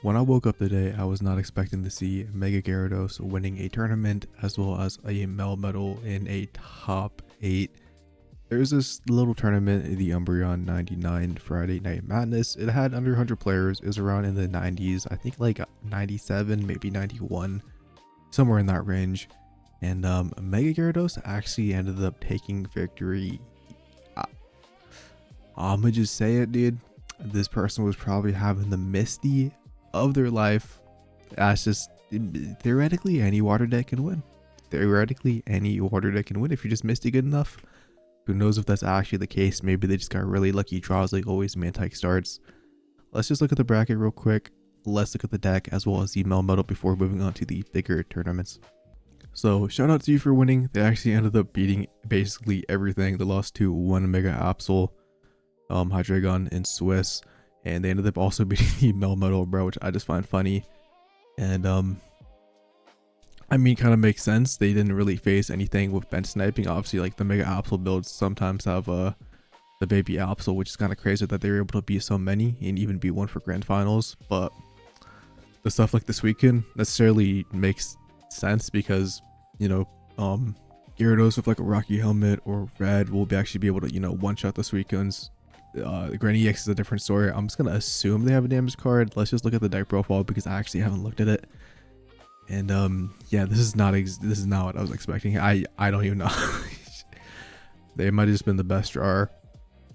When I woke up today, I was not expecting to see Mega Gyarados winning a tournament as well as a Melmetal in a top 8. There's this little tournament, the Umbreon 99 Friday Night Madness. It had under 100 players. It was around in the 90s, I think like 97, maybe 91, somewhere in that range. And Mega Gyarados actually ended up taking victory. I'ma just say it, dude. This person was probably having the misty of their life. That's just theoretically any water deck can win. Theoretically any water deck can win if you're just misty good enough. Who knows if that's actually the case? Maybe they just got really lucky draws like always Mantike starts. Let's just look at the bracket real quick. Let's look at the deck as well as the Melmetal before moving on to the bigger tournaments. So shout out to you for winning. They actually ended up beating basically everything. They lost to one Mega Absol, Hydreigon, and Swiss. And they ended up also beating the Melmetal, bro, which I just find funny. And I mean, kind of makes sense. They didn't really face anything with bench sniping. Obviously, like the Mega Absol builds sometimes have the baby Absol, which is kind of crazy that they were able to beat so many and even beat one for grand finals. But the stuff like this weekend necessarily makes sense because, you know, Gyarados with like a Rocky helmet or red will actually be able to, you know, one-shot this weekend's. Granny X is a different story. I'm just gonna assume they have a damage card. Let's just look at the deck profile because I actually haven't looked at it. And yeah, this is not what I was expecting. I don't even know. They might have just been the best drawer.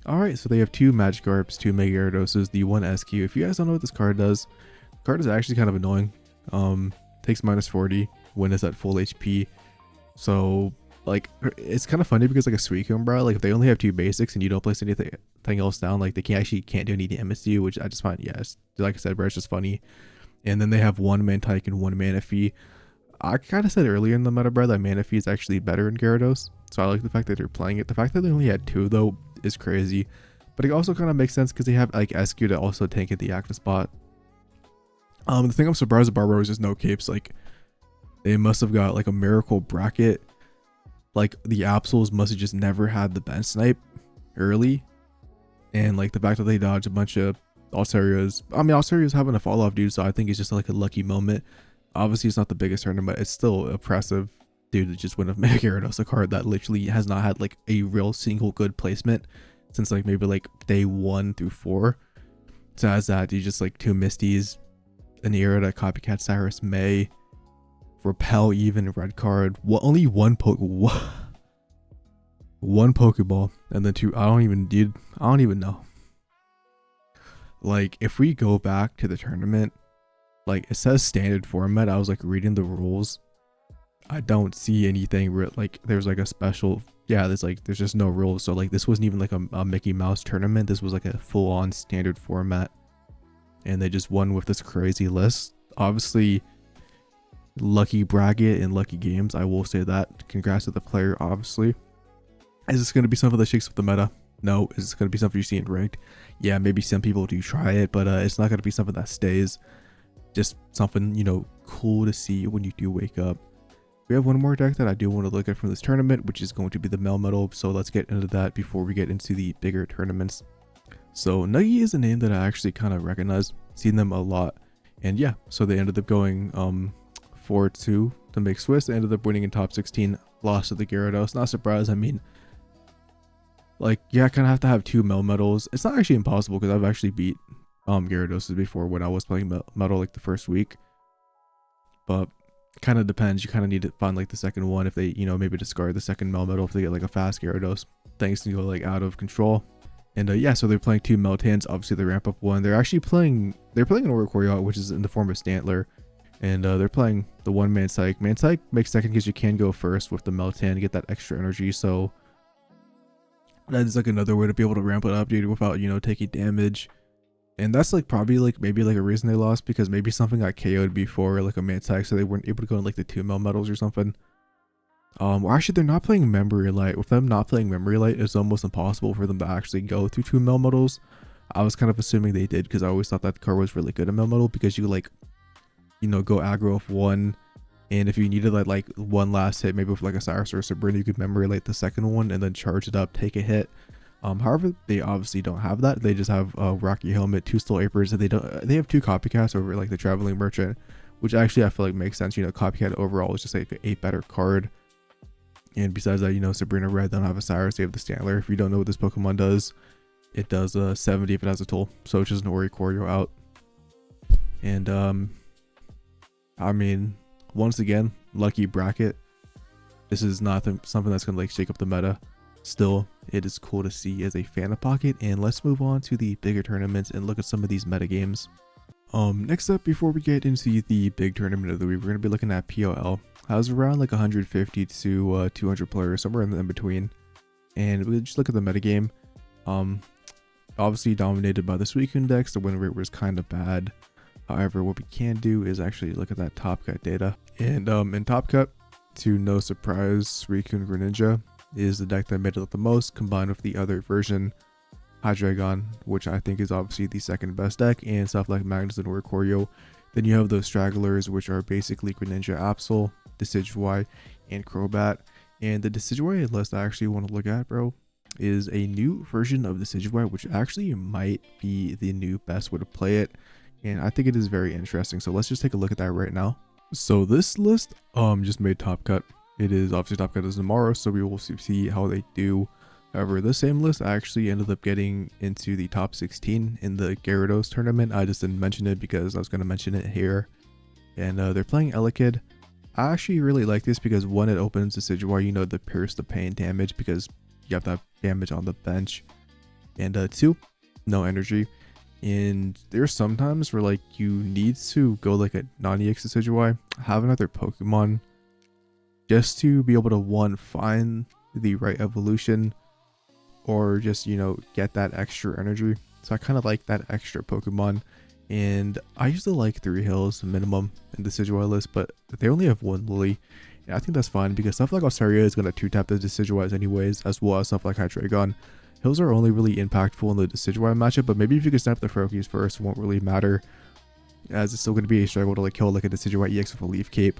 All right, so they have two Magikarps, two Mega Gyaradoses, the one SQ. If you guys don't know what this card does, the card is actually kind of annoying. Takes -40 when it's at full HP. So like it's kind of funny because like a Suicune, bro, like if they only have two basics and you don't place anything else down, like they can't do any damage to you, which I just find, yes, like I said, bro, it's just funny. And then they have one Mantike and one Manaphy. I kind of said earlier in the meta, bro, that Manaphy is actually better in Gyarados, so I like the fact that they're playing it. The fact that they only had two though is crazy, but it also kind of makes sense because they have like SQ to also tank at the active spot. The thing I'm surprised about, bro, is just no capes. Like they must have got like a miracle bracket. Like the Absols must have just never had the bench snipe early, and like the fact that they dodged a bunch of Alteria's. I mean, Alteria's having a fall off, dude, so I think it's just like a lucky moment. Obviously it's not the biggest tournament, but it's still impressive, dude, to just win a Mega Gyarados, a card that literally has not had like a real single good placement since like maybe like day 1 through 4. So as that, you just like two Misties, an era that Copycat Cyrus May, Repel, even red card, only one Pokeball, and then two. I don't even know. Like if we go back to the tournament, like it says standard format. I was like reading the rules. I don't see anything like there's like a special. Yeah, there's just no rules. So like this wasn't even like a Mickey Mouse tournament. This was like a full-on standard format, and they just won with this crazy list. Obviously, lucky bracket and lucky games, I will say that. Congrats to the player. Obviously, is this going to be something that shakes up the meta? No. Is this going to be something you see in ranked? Yeah, maybe some people do try it, but it's not going to be something that stays. Just something, you know, cool to see when you do wake up. We have one more deck that I do want to look at from this tournament, which is going to be the Melmetal. So let's get into that before we get into the bigger tournaments. So Nuggy is a name that I actually kind of recognize, seen them a lot, and yeah, so they ended up going 4-2 to make Swiss. They ended up winning in top 16, lost to the Gyarados. Not surprised. I mean, like, yeah, I kind of have to have two Melmetals. It's not actually impossible because I've actually beat Gyarados before when I was playing Metal like the first week. But kind of depends. You kind of need to find like the second one if they, you know, maybe discard the second Melmetal if they get like a fast Gyarados. Things can go like out of control. And yeah, so they're playing two Meltans. Obviously, they ramp up one. They're playing an Oricorio, which is in the form of Stantler. And they're playing the one Mantike. Mantike makes second because you can go first with the Meltan to get that extra energy. So that is like another way to be able to ramp it up, dude, without, you know, taking damage. And that's like probably like maybe like a reason they lost, because maybe something got KO'd before like a Mantike, so they weren't able to go in like the two Melmetals or something. Or actually they're not playing Memory Light. With them not playing Memory Light, it's almost impossible for them to actually go through two Melmetals. I was kind of assuming they did because I always thought that card was really good in Melmetal, because you like, you know, go aggro with one, and if you needed like one last hit, maybe with like a Cyrus or a Sabrina, you could Memory Light the second one and then charge it up, take a hit. However, they obviously don't have that. They just have Rocky Helmet, 2 Steel Apers, and they have 2 copycats over like the Traveling Merchant, which actually I feel like makes sense. You know, copycat overall is just like a better card. And besides that, you know, Sabrina Red don't have a Cyrus, they have the Stantler. If you don't know what this Pokemon does, it does 70 if it has a tool, so it's just an Oricorio out. And I mean, once again, lucky bracket. This is not something that's gonna like shake up the meta. Still, it is cool to see as a fan of Pocket. And let's move on to the bigger tournaments and look at some of these meta games. Next up, before we get into the big tournament of the week, we're gonna be looking at POL. Has around like 150 to 200 players, somewhere in between. And we just look at the metagame. Obviously dominated by the Suicune decks. The win rate was kind of bad. However, what we can do is actually look at that top cut data. And in top cut, to no surprise, Suicune Greninja is the deck that made it the most, combined with the other version, Hydreigon, which I think is obviously the second best deck, and stuff like Magnus and Oricorio. Then you have those stragglers, which are basically Greninja, Absol, Decidueye, and Crobat. And the Decidueye list I actually want to look at, bro, is a new version of Decidueye, which actually might be the new best way to play it. And I think it is very interesting. So let's just take a look at that right now. So this list just made top cut. It is obviously top cut is tomorrow, so we will see how they do. However, the same list actually ended up getting into the top 16 in the Gyarados tournament. I just didn't mention it because I was going to mention it here. And they're playing Elekid. I actually really like this because one, it opens the Decidueye, you know, the pierce the pain damage because you have that damage on the bench. And 2, no energy. And there's sometimes where like you need to go like a non-EX Decidueye, have another Pokemon just to be able to, one, find the right evolution, or just, you know, get that extra energy. So I kind of like that extra Pokemon. And I used to like 3 hills minimum in the Decidueye list, but they only have 1 Lily. And I think that's fine because stuff like Altaria is going to 2-tap the Decidueyes anyways, as well as stuff like Hydreigon. Hills are only really impactful in the Decidueye matchup, but maybe if you can snap the Froakies first, it won't really matter, as it's still going to be a struggle to like kill like a Decidueye EX with a Leaf Cape.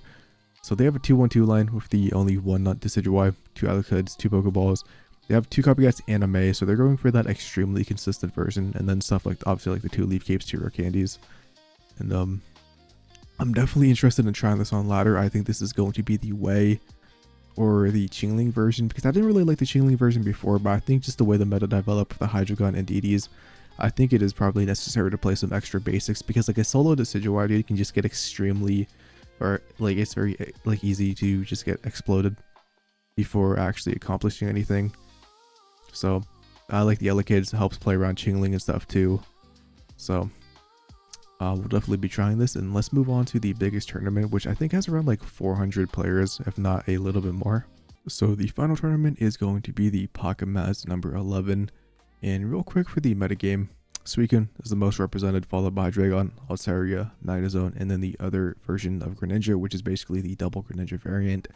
So they have a 2-1-2 line with the only 1 nut Decidueye, 2 Elekids, 2 Pokeballs. They have 2 copycats and a May, so they're going for that extremely consistent version, and then stuff like obviously like the 2 Leaf Capes, 2 Rare Candies. And I'm definitely interested in trying this on ladder. I think this is going to be the way, or the Chingling version, because I didn't really like the Chingling version before, but I think just the way the meta developed with the Hydreigon and DDs, I think it is probably necessary to play some extra basics, because like a solo Decidueye, you can just get extremely, or like it's very like easy to just get exploded before actually accomplishing anything. So I like the Elekids, helps play around Chingling and stuff too. So we'll definitely be trying this. And let's move on to the biggest tournament, which I think has around like 400 players, if not a little bit more. So the final tournament is going to be the Pocket Maz number 11. And real quick for the metagame, Suicune is the most represented, followed by Hydreigon, Altaria, Magnezone, and then the other version of Greninja, which is basically the double Greninja variant.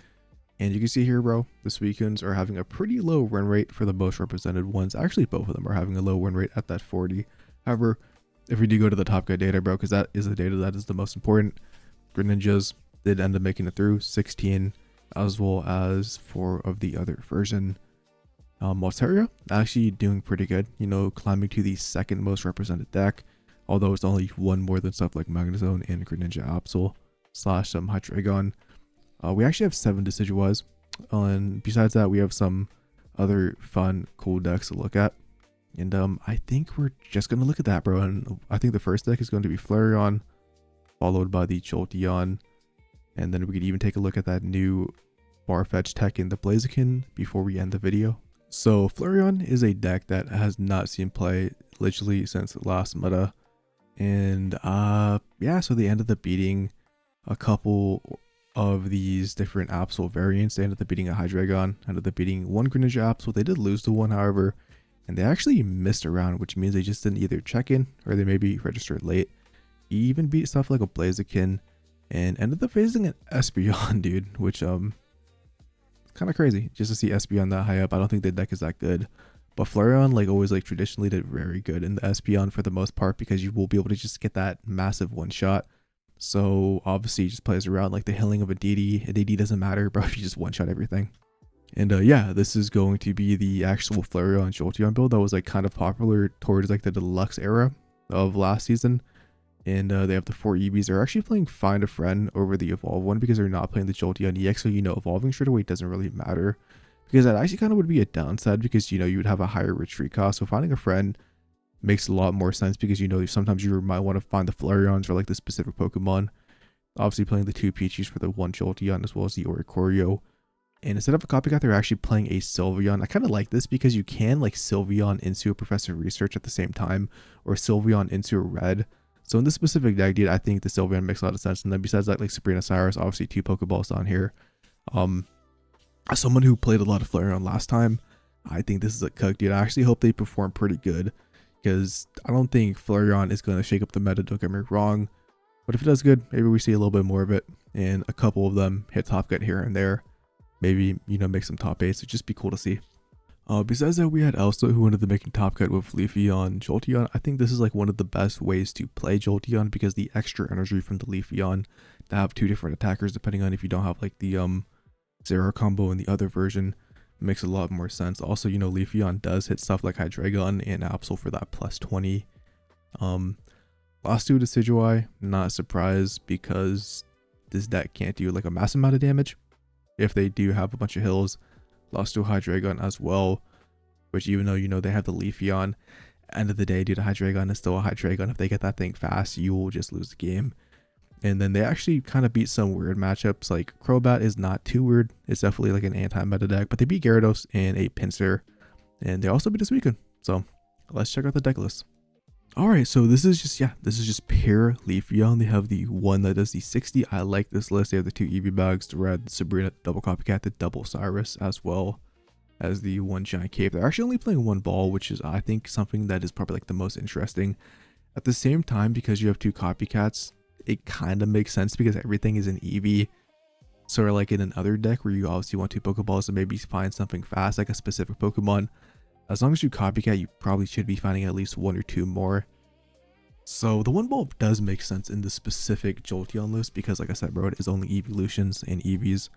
And you can see here, bro, the Suicunes are having a pretty low win rate for the most represented ones. Actually, both of them are having a low win rate at that 40. However, if we do go to the top cut data, bro, because that is the data that is the most important, Greninjas did end up making it through 16, as well as 4 of the other version. Altaria actually doing pretty good, you know, climbing to the second most represented deck, although it's only 1 more than stuff like Magnezone and Greninja Absol / some Hydreigon. We actually have 7 Decidueyes, and besides that, we have some other fun, cool decks to look at. And I think we're just going to look at that, bro. And I think the first deck is going to be Flareon, followed by the Jolteon. And then we could even take a look at that new Farfetch tech in the Blaziken before we end the video. So Flareon is a deck that has not seen play literally since last meta. And yeah, so they ended up beating a couple of these different Absol variants. They ended up beating a Hydreigon, ended up beating 1 Greninja Absol. They did lose to 1, however, and they actually missed a round, which means they just didn't either check in or they maybe registered late. He even beat stuff like a Blaziken and ended up facing an Espeon, dude, which kind of crazy just to see Espeon that high up. I don't think the deck is that good, but Flareon like always like traditionally did very good in the Espeon for the most part, because you will be able to just get that massive one shot. So obviously he just plays around like the healing of a DD. A DD doesn't matter, bro, if you just one shot everything. And yeah, this is going to be the actual Flareon Jolteon build that was like kind of popular towards like the deluxe era of last season. And they have the 4 EVs. They're actually playing Find a Friend over the Evolve one because they're not playing the Jolteon EX. So, evolving straight away doesn't really matter. Because that actually kind of would be a downside because, you would have a higher retreat cost. So finding a friend makes a lot more sense because, sometimes you might want to find the Flareons or like the specific Pokemon. Obviously playing the 2 Pichis for the 1 Jolteon as well as the Oricorio. And instead of a copycat, they're actually playing a Sylveon. I kind of like this because you can like Sylveon into a Professor Research at the same time, or Sylveon into a Red. So in this specific deck, dude, I think the Sylveon makes a lot of sense. And then besides that, like Sabrina Cyrus, obviously 2 Pokeballs on here. As someone who played a lot of Flareon last time, I think this is a cook, dude. I actually hope they perform pretty good because I don't think Flareon is going to shake up the meta, don't get me wrong. But if it does good, maybe we see a little bit more of it and a couple of them hit top cut here and there. Maybe, make some top 8s. It'd just be cool to see. Besides that, we had Elsa who ended up making top cut with Leafeon Jolteon. I think this is like one of the best ways to play Jolteon because the extra energy from the Leafeon to have 2 different attackers depending on if you don't have like the Zera combo in the other version makes a lot more sense. Also, Leafeon does hit stuff like Hydreigon and Absol for that plus 20. Last 2 Decidueye, not surprised because this deck can't do like a massive amount of damage. If they do have a bunch of hills, lost to a Hydreigon as well, which even though they have the Leafeon, end of the day, dude, a Hydreigon is still a Hydreigon. If they get that thing fast, you will just lose the game. And then they actually kind of beat some weird matchups. Like Crobat is not too weird. It's definitely like an anti-meta deck, but they beat Gyarados and a Pinsir, and they also beat a Suicune. So let's check out the deck list. Alright, so this is just pure Leafeon. They have the one that does the 60. I like this list. They have the 2 EV bags, the red, the Sabrina, double copycat, the double Cyrus, as well as the 1 giant cape. They're actually only playing 1 ball, which is I think something that is probably like the most interesting. At the same time, because you have 2 copycats, it kind of makes sense because everything is an EV. So like in another deck where you obviously want 2 Pokeballs and maybe find something fast, like a specific Pokemon, as long as you copycat, you probably should be finding at least 1 or 2 more. So the 1 ball does make sense in the specific Jolteon list because, like I said, bro, it is only Eeveelutions and EVs.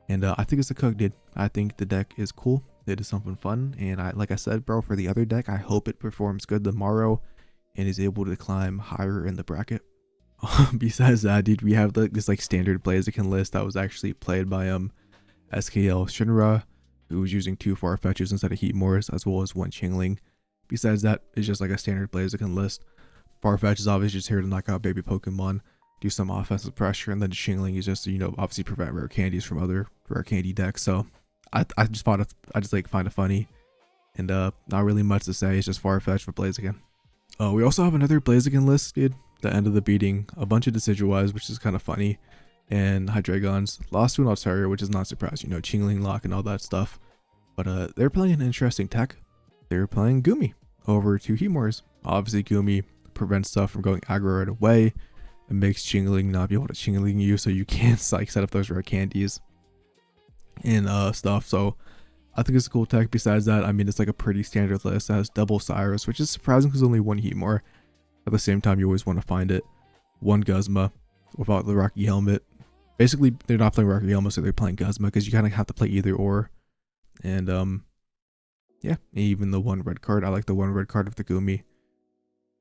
And I think it's a cook, dude. I think the deck is cool. It is something fun. And like I said, bro, for the other deck, I hope it performs good tomorrow and is able to climb higher in the bracket. Besides that, dude, we have this like standard Blaziken list that was actually played by SKL Shinra, who was using 2 Farfetches instead of Heatmores, as well as 1 Chingling. Besides that, it's just like a standard Blaziken list. Farfetch is obviously just here to knock out baby Pokemon, do some offensive pressure, and then Chingling is just, obviously prevent rare candies from other rare candy decks. So I just find it funny, and not really much to say. It's just Farfetch for Blaziken. We also have another Blaziken list, dude. The end of the beating, a bunch of Decidueyes, which is kind of funny, and Hydreigons. Lost to an Altaria, which is not surprising, Chingling lock and all that stuff. But they're playing an interesting tech. They're playing Goomy over 2 Heatmores. Obviously, Goomy prevents stuff from going aggro right away. It makes Chingling not be able to Chingling you, so you can't like set up those rare candies and stuff. So I think it's a cool tech. Besides that, I mean, it's like a pretty standard list. It has double Cyrus, which is surprising because only 1 Heatmore. At the same time, you always want to find it. 1 Guzma without the Rocky Helmet. Basically, they're not playing Rocky Helmet, so they're playing Guzma because you kind of have to play either or. And yeah, even the 1 red card. I like the 1 red card of the Goomy.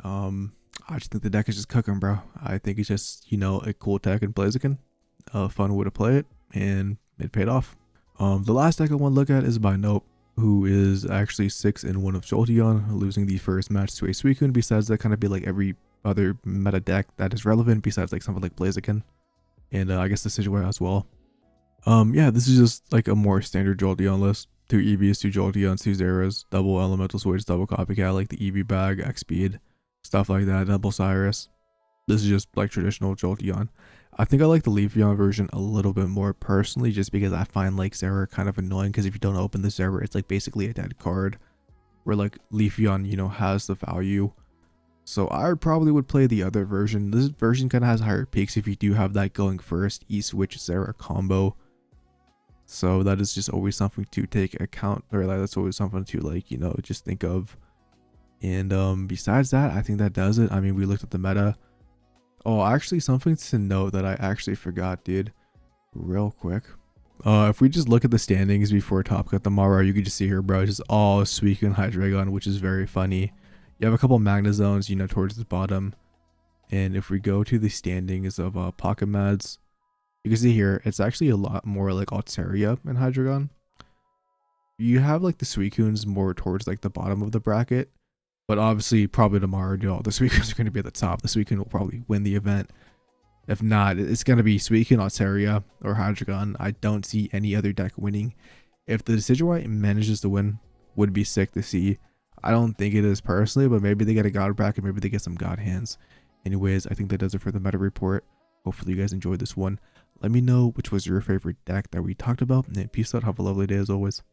I just think the deck is just cooking, bro. I think it's just, a cool tech in Blaziken. A fun way to play it, and it paid off. The last deck I want to look at is by Nope, who is actually 6-1 of Jolteon, losing the first match to a Suicune. Besides that, kind of be like every other meta deck that is relevant, besides like something like Blaziken, and I guess the Decidueye as well. Yeah, this is just like a more standard Jolteon list. 2 EVs, 2 Jolteons, 2 Zeras, double Elemental Switch, double Copycat, like the EV bag, X Speed, stuff like that, double Cyrus. This is just like traditional Jolteon. I think I like the Leafeon version a little bit more personally, just because I find like Zera kind of annoying, because if you don't open the Zera, it's like basically a dead card, where like Leafeon, has the value. So I probably would play the other version. This version kind of has higher peaks if you do have that going first, E-Switch Zera combo. So that is just always something to take account, or like that's always something to like, just think of. And besides that, I think that does it. I mean, we looked at the meta. Oh, actually, something to note that I actually forgot, dude. Real quick. If we just look at the standings before Top Cut tomorrow, you can just see here, bro, it's just all Suicune and Hydreigon, which is very funny. You have a couple Magnezones, you know, towards the bottom. And if we go to the standings of Pocket Mads, you can see here, it's actually a lot more like Altaria and Hydreigon. You have like the Suicunes more towards like the bottom of the bracket. But obviously, probably tomorrow, you know, the Suicunes are going to be at the top. The Suicune will probably win the event. If not, it's going to be Suicune, Altaria, or Hydreigon. I don't see any other deck winning. If the Decidueye manages to win, would be sick to see. I don't think it is personally, but maybe they get a God bracket, maybe they get some God hands. Anyways, I think that does it for the meta report. Hopefully you guys enjoyed this one. Let me know which was your favorite deck that we talked about. And peace out. Have a lovely day as always.